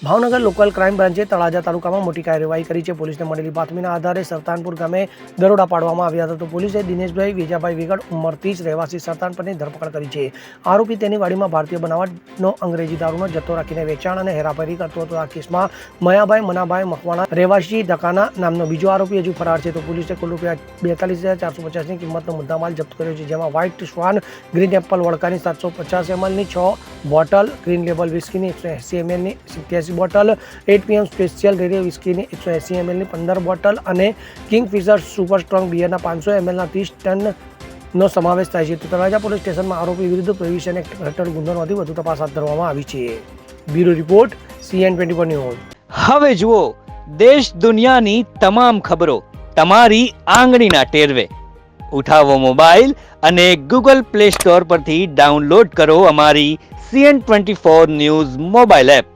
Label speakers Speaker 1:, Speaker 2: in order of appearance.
Speaker 1: Bhavnagar local crime બ્રાન્ચે Talaja તાલુકામાં મોટી કાર્યવાહી કરી છે. પોલીસને મળેલી બાતમીના આધારે સરતાનપુર ગામે દરોડા પાડવામાં આવ્યા હતા. તો પોલીસે દિનેશભાઈ વેજાભાઈ વેગડ ઉંમર 30 રહેવાસી સરતાનપુરની ધરપકડ કરી છે. આરોપી તેની વાડીમાં ભારતીય બનાવટનો અંગ્રેજી દારૂનો જથ્થો રાખીને વેચાણ અને હેરાફેરી કરતો હતો. આ કેસમાં મયાભાઈ મનાભાઈ મકવાણા રહેવાસી ધકાના નામનો બીજો આરોપી હજુ ફરાર છે. તો પોલીસે કુલ ₹42,450ની કિંમતનો મુદ્દામાલ જપ્ત કર્યો છે, જેમાં વ્હાઇટ સ્વાન ગ્રીન એપલ વડકાની 750 mlની 6 બોટલ, ગ્રીન લેબલ વિસ્કીની 180 mlની 87 બોટલ, 8 PM સ્પેશિયલ રેડિયો વિસ્કીની 180 mlની 15 બોટલ અને કિંગફિશર સુપર સ્ટ્રોંગ બિયરના 500 mlના 30 ટનનો સમાવેશ થાય છે. તો તળાજા પોલીસ સ્ટેશનમાં આરોપી વિરુદ્ધ પ્રોહિબિશન એક્ટ હેઠળ ગુનો નોંધી વધુ તપાસ હાથ ધરવામાં આવી છે. Bureau report CN24 news.
Speaker 2: હવે જુઓ દેશ દુનિયાની તમામ ખબરો તમારી આંગળીના ટેરવે. ઉઠાવો મોબાઈલ અને Google Play Store પરથી ડાઉનલોડ કરો અમારી CN24 ન્યૂઝ મોબાઈલ એપ.